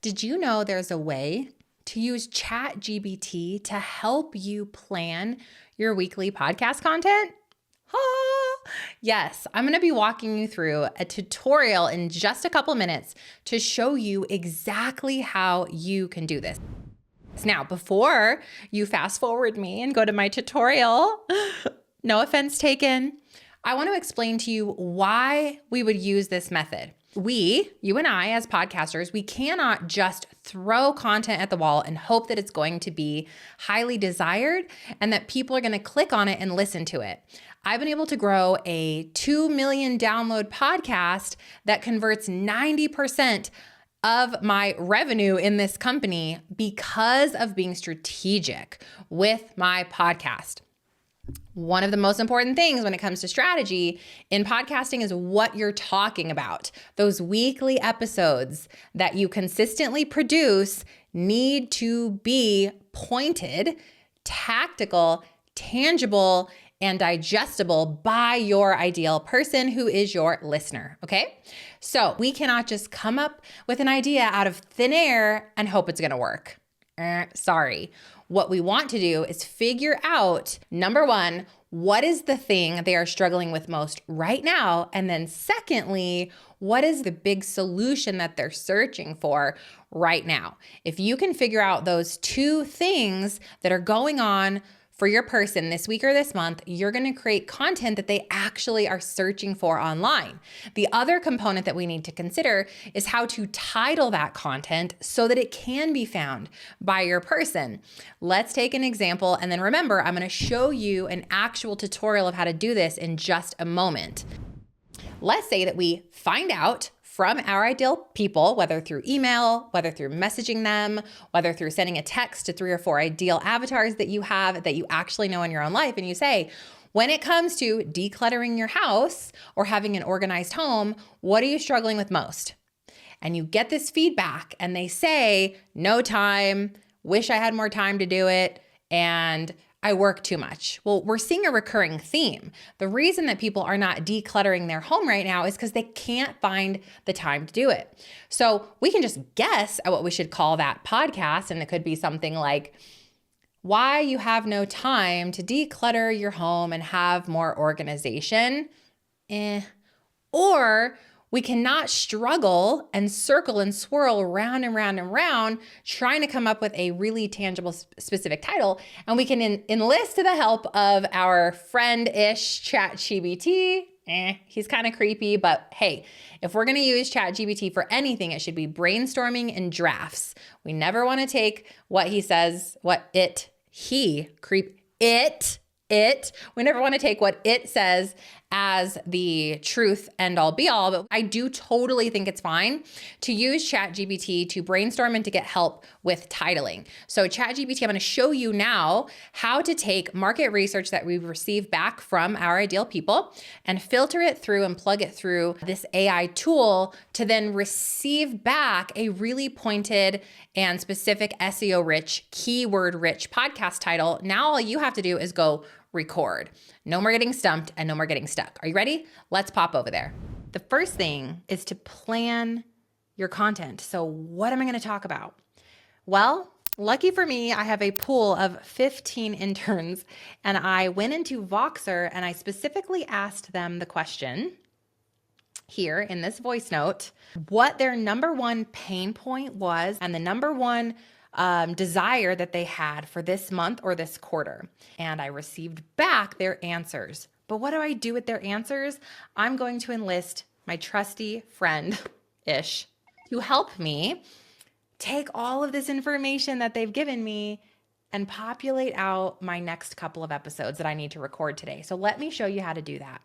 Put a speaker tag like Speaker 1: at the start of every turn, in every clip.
Speaker 1: Did you know there's a way to use ChatGPT to help you plan your weekly podcast content? Yes, I'm going to be walking you through a tutorial in just a couple minutes to show you exactly how you can do this. Now, before you fast forward me and go to my tutorial, no offense taken, I want to explain to you why we would use this method. You and I as podcasters, we cannot just throw content at the wall and hope that it's going to be highly desired and that people are going to click on it and listen to it. I've been able to grow a 2 million download podcast that converts 90% of my revenue in this company because of being strategic with my podcast. One of the most important things when it comes to strategy in podcasting is what you're talking about. Those weekly episodes that you consistently produce need to be pointed, tactical, tangible, and digestible by your ideal person who is your listener, okay? So we cannot just come up with an idea out of thin air and hope it's gonna work. Sorry. What we want to do is figure out, number one, what is the thing they are struggling with most right now? And then secondly, what is the big solution that they're searching for right now? If you can figure out those two things that are going on for your person this week or this month, you're going to create content that they actually are searching for online. The other component that we need to consider is how to title that content so that it can be found by your person. Let's take an example, and then remember, I'm going to show you an actual tutorial of how to do this in just a moment. Let's say that we find out from our ideal people, whether through email, whether through messaging them, whether through sending a text to 3 or 4 ideal avatars that you have that you actually know in your own life, and you say, when it comes to decluttering your house or having an organized home, what are you struggling with most? And you get this feedback and they say, no time, wish I had more time to do it, and I work too much. Well, we're seeing a recurring theme. The reason that people are not decluttering their home right now is because they can't find the time to do it. So we can just guess at what we should call that podcast. And it could be something like, why you have no time to declutter your home and have more organization. Or we cannot struggle and circle and swirl around and round and round trying to come up with a really tangible specific title. And we can enlist the help of our friend-ish ChatGPT. He's kind of creepy, but hey, if we're going to use ChatGPT for anything, it should be brainstorming and drafts. We never want to take what he says, we never want to take what it says as the truth end all be all, but I do totally think it's fine to use ChatGPT to brainstorm and to get help with titling. So ChatGPT, I'm going to show you now how to take market research that we've received back from our ideal people and filter it through and plug it through this AI tool to then receive back a really pointed and specific SEO-rich, keyword-rich podcast title. Now all you have to do is go record. No more getting stumped and no more getting stuck. Are you ready? Let's pop over there. The first thing is to plan your content. So what am I going to talk about? Well, lucky for me, I have a pool of 15 interns, and I went into Voxer and I specifically asked them the question here in this voice note, what their number one pain point was and the number one desire that they had for this month or this quarter. And I received back their answers. But what do I do with their answers? I'm going to enlist my trusty friend-ish to help me take all of this information that they've given me and populate out my next couple of episodes that I need to record today. So let me show you how to do that.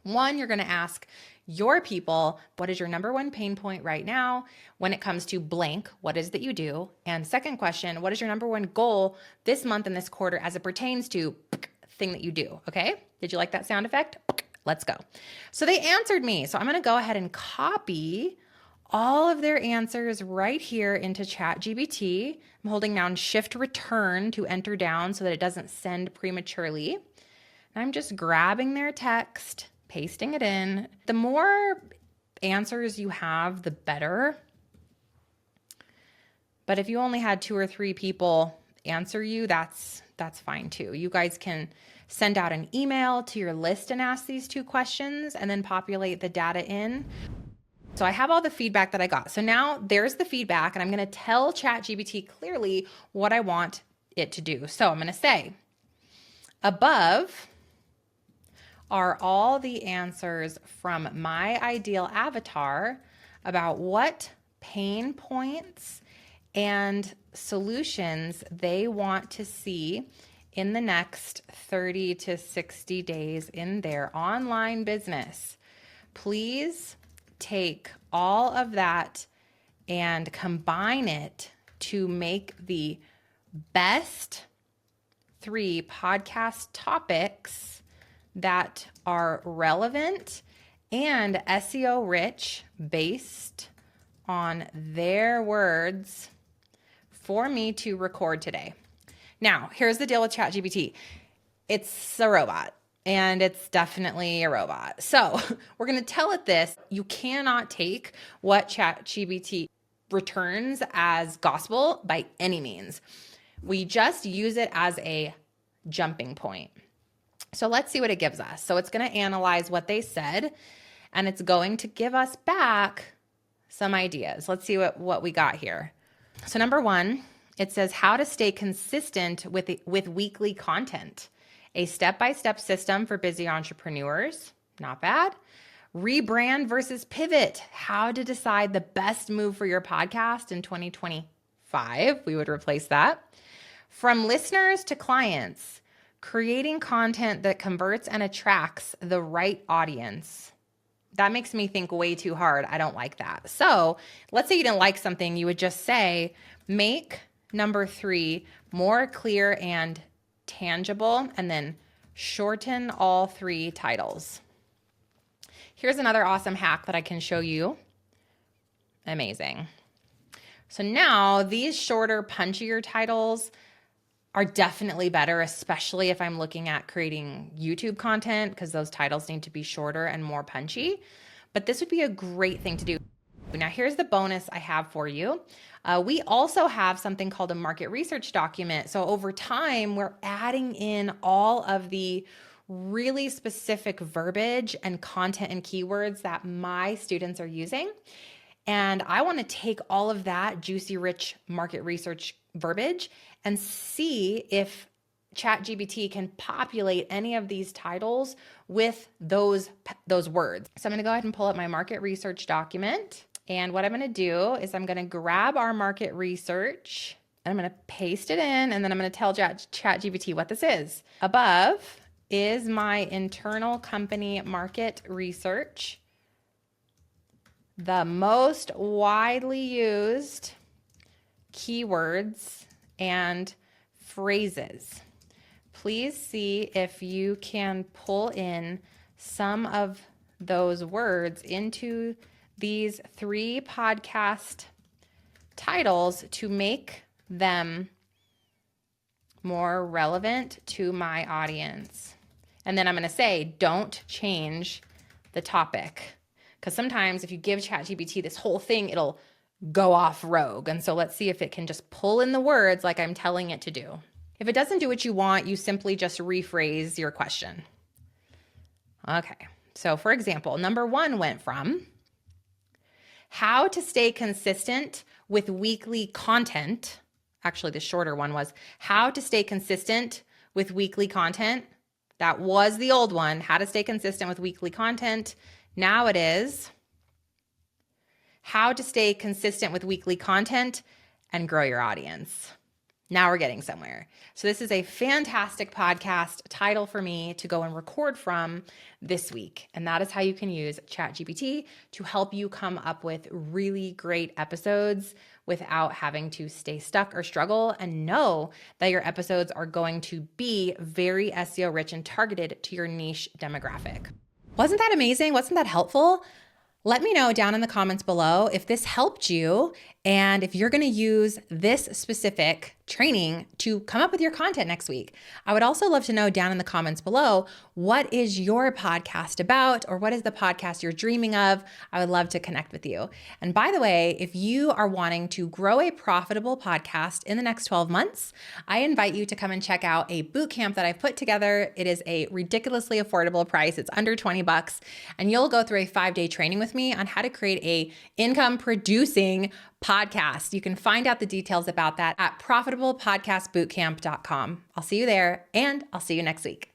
Speaker 1: One, you're going to ask your people, what is your number one pain point right now when it comes to blank? What is that you do? And second question, what is your number one goal this month and this quarter as it pertains to thing that you do? Okay. Did you like that sound effect? Let's go. So they answered me. So I'm going to go ahead and copy all of their answers right here into ChatGPT. I'm holding down Shift Return to enter down so that it doesn't send prematurely. And I'm just grabbing their text, pasting it in. The more answers you have, the better. But if you only had 2 or 3 people answer you, that's fine too. You guys can send out an email to your list and ask these 2 questions and then populate the data in. So I have all the feedback that I got. So now there's the feedback, and I'm going to tell ChatGPT clearly what I want it to do. So I'm going to say, above are all the answers from my ideal avatar about what pain points and solutions they want to see in the next 30 to 60 days in their online business. Please take all of that and combine it to make the best 3 podcast topics that are relevant and SEO rich based on their words for me to record today. Now, here's the deal with ChatGPT. It's a robot, and it's definitely a robot. So we're going to tell it this. You cannot take what ChatGPT returns as gospel by any means. We just use it as a jumping point. So let's see what it gives us. So it's going to analyze what they said, and it's going to give us back some ideas. Let's see what we got here. So number 1, it says how to stay consistent with weekly content. A step-by-step system for busy entrepreneurs. Not bad. Rebrand versus pivot. How to decide the best move for your podcast in 2025. We would replace that. From listeners to clients. Creating content that converts and attracts the right audience. That makes me think way too hard. I don't like that. So let's say you didn't like something. You would just say, make number 3 more clear and tangible, and then shorten all 3 titles. Here's another awesome hack that I can show you. Amazing. So now these shorter, punchier titles are definitely better, especially if I'm looking at creating YouTube content, because those titles need to be shorter and more punchy. But this would be a great thing to do. Now, here's the bonus I have for you. We also have something called a market research document. So over time, we're adding in all of the really specific verbiage and content and keywords that my students are using. And I want to take all of that juicy, rich market research verbiage and see if ChatGPT can populate any of these titles with those words. So I'm going to go ahead and pull up my market research document. And what I'm going to do is I'm going to grab our market research and I'm going to paste it in, and then I'm going to tell ChatGPT what this is. Above is my internal company market research. The most widely used keywords and phrases. Please see if you can pull in some of those words into these 3 podcast titles to make them more relevant to my audience. And then I'm going to say, don't change the topic. Because sometimes if you give ChatGPT this whole thing, it'll go off rogue. And so let's see if it can just pull in the words like I'm telling it to do. If it doesn't do what you want, you simply just rephrase your question. Okay. So for example, number 1 went from how to stay consistent with weekly content. Actually, the shorter one was how to stay consistent with weekly content. That was the old one, how to stay consistent with weekly content. Now it is how to stay consistent with weekly content and grow your audience. Now we're getting somewhere. So this is a fantastic podcast title for me to go and record from this week. And that is how you can use ChatGPT to help you come up with really great episodes without having to stay stuck or struggle, and know that your episodes are going to be very SEO rich and targeted to your niche demographic. Wasn't that amazing? Wasn't that helpful? Let me know down in the comments below if this helped you And if you're going to use this specific training to come up with your content next week, I would also love to know down in the comments below, what is your podcast about, or what is the podcast you're dreaming of? I would love to connect with you. And by the way, if you are wanting to grow a profitable podcast in the next 12 months, I invite you to come and check out a bootcamp that I've put together. It is a ridiculously affordable price. It's under $20, and you'll go through a 5-day training with me on how to create a income producing podcast. You can find out the details about that at profitablepodcastbootcamp.com. I'll see you there, and I'll see you next week.